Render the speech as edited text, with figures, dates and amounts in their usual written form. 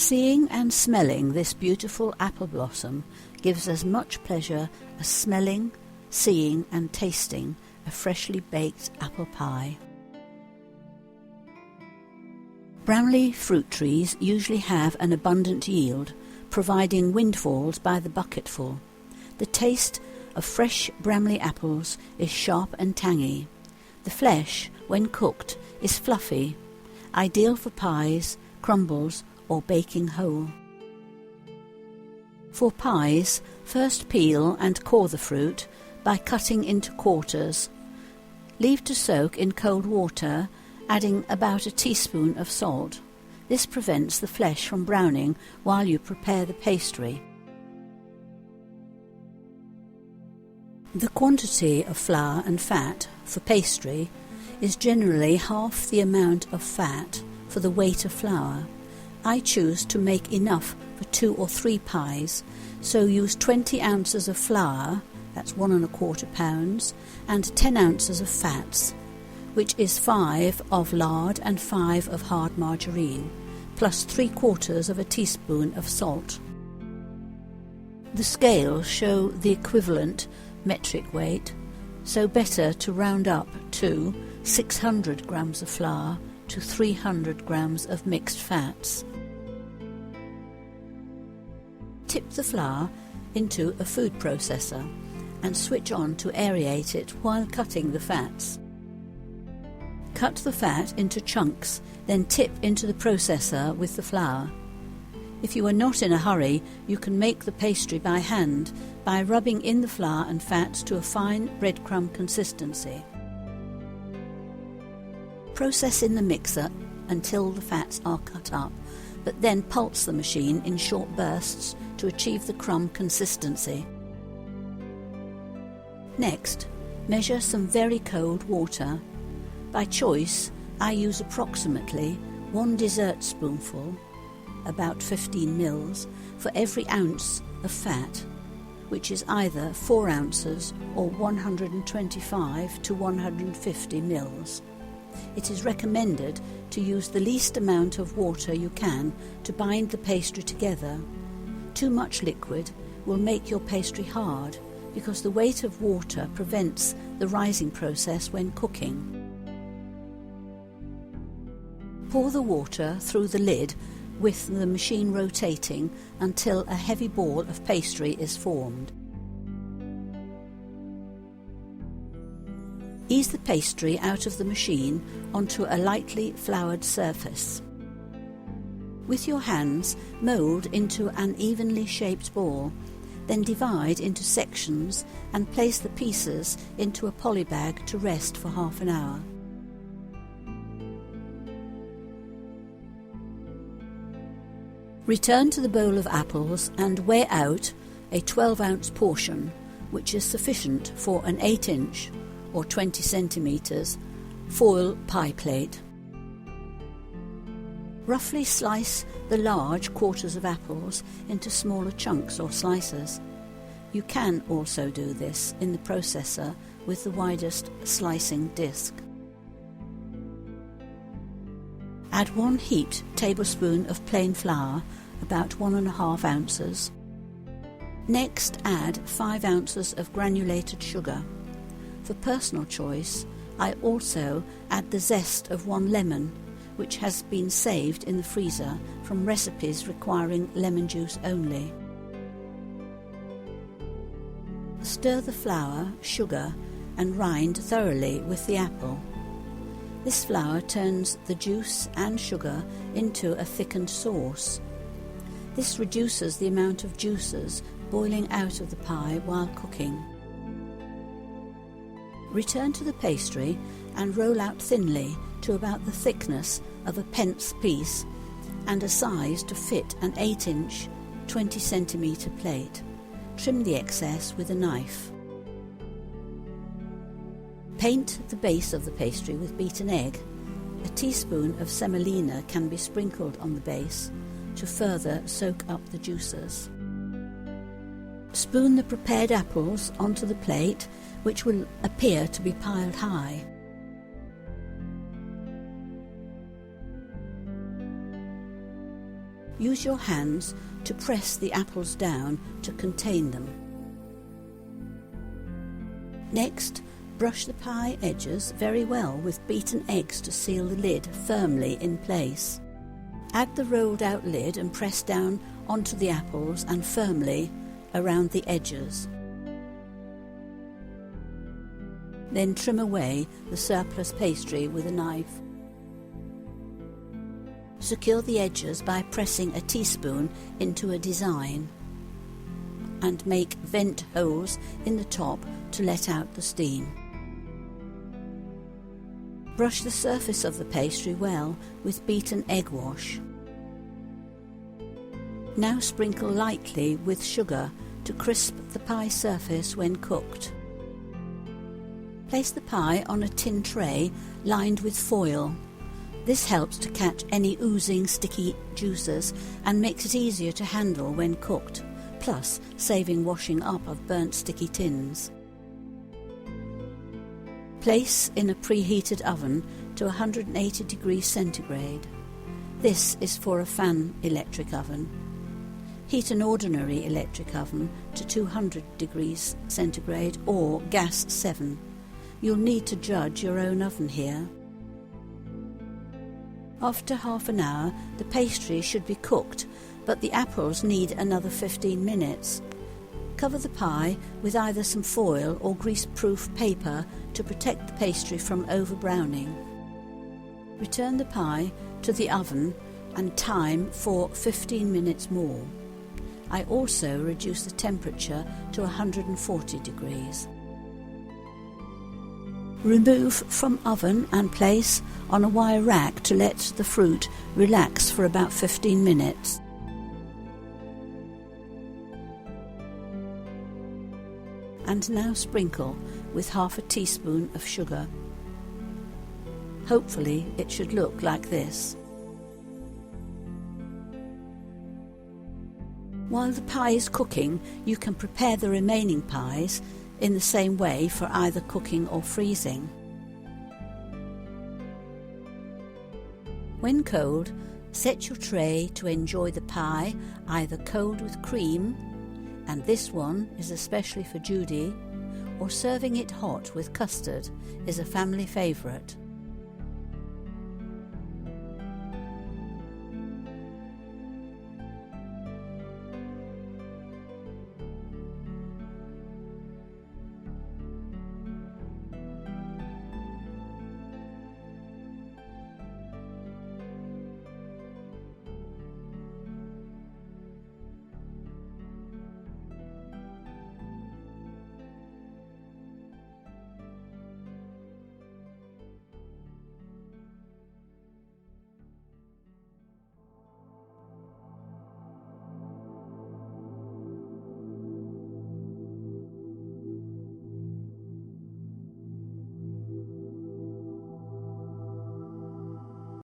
Seeing and smelling this beautiful apple blossom gives as much pleasure as smelling, seeing and tasting a freshly baked apple pie. Bramley fruit trees usually have an abundant yield, providing windfalls by the bucketful. The taste of fresh Bramley apples is sharp and tangy. The flesh, when cooked, is fluffy, ideal for pies, crumbles or baking whole. For pies, first peel and core the fruit by cutting into quarters. Leave to soak in cold water, adding about a teaspoon of salt. This prevents the flesh from browning while you prepare the pastry. The quantity of flour and fat for pastry is generally half the amount of fat for the weight of flour. I choose to make enough for 2 or 3 pies, so use 20 ounces of flour, that's 1 1/4 pounds, and 10 ounces of fats, which is 5 of lard and 5 of hard margarine, plus 3/4 of a teaspoon of salt. The scales show the equivalent metric weight, so better to round up to 600 grams of flour to 300 grams of mixed fats. Tip the flour into a food processor and switch on to aerate it while cutting the fats. Cut the fat into chunks, then tip into the processor with the flour. If you are not in a hurry, you can make the pastry by hand by rubbing in the flour and fats to a fine breadcrumb consistency. Process in the mixer until the fats are cut up, but then pulse the machine in short bursts to achieve the crumb consistency. Next, measure some very cold water. By choice, I use approximately 1 dessert spoonful, about 15 mils, for every ounce of fat, which is either 4 ounces or 125 to 150 mils. It is recommended to use the least amount of water you can to bind the pastry together. Too much liquid will make your pastry hard because the weight of water prevents the rising process when cooking. Pour the water through the lid with the machine rotating until a heavy ball of pastry is formed. Ease the pastry out of the machine onto a lightly floured surface. With your hands, mould into an evenly shaped ball, then divide into sections and place the pieces into a polybag to rest for half an hour. Return to the bowl of apples and weigh out a 12-ounce portion, which is sufficient for an 8-inch or 20 centimetres foil pie plate. Roughly slice the large quarters of apples into smaller chunks or slices. You can also do this in the processor with the widest slicing disc. Add 1 heaped tablespoon of plain flour, about 1 1/2 ounces. Next, add 5 ounces of granulated sugar. For personal choice, I also add the zest of 1 lemon, which has been saved in the freezer from recipes requiring lemon juice only. Stir the flour, sugar and rind thoroughly with the apple. This flour turns the juice and sugar into a thickened sauce. This reduces the amount of juices boiling out of the pie while cooking. Return to the pastry and roll out thinly to about the thickness of a pence piece and a size to fit an 8-inch, 20 centimetre plate. Trim the excess with a knife. Paint the base of the pastry with beaten egg. A teaspoon of semolina can be sprinkled on the base to further soak up the juices. Spoon the prepared apples onto the plate, which will appear to be piled high. Use your hands to press the apples down to contain them. Next, brush the pie edges very well with beaten eggs to seal the lid firmly in place. Add the rolled out lid and press down onto the apples and firmly around the edges. Then trim away the surplus pastry with a knife. Secure the edges by pressing a teaspoon into a design and make vent holes in the top to let out the steam. Brush the surface of the pastry well with beaten egg wash. Now sprinkle lightly with sugar to crisp the pie surface when cooked. Place the pie on a tin tray lined with foil. This helps to catch any oozing sticky juices and makes it easier to handle when cooked, plus saving washing up of burnt sticky tins. Place in a preheated oven to 180 degrees centigrade. This is for a fan electric oven. Heat an ordinary electric oven to 200 degrees centigrade or gas 7. You'll need to judge your own oven here. After half an hour, the pastry should be cooked, but the apples need another 15 minutes. Cover the pie with either some foil or grease-proof paper to protect the pastry from over-browning. Return the pie to the oven and time for 15 minutes more. I also reduce the temperature to 140 degrees. Remove from oven and place on a wire rack to let the fruit relax for about 15 minutes. And now sprinkle with half a teaspoon of sugar. Hopefully it should look like this. While the pie is cooking, you can prepare the remaining pies in the same way for either cooking or freezing. When cold, set your tray to enjoy the pie either cold with cream, and this one is especially for Judy, or serving it hot with custard is a family favourite.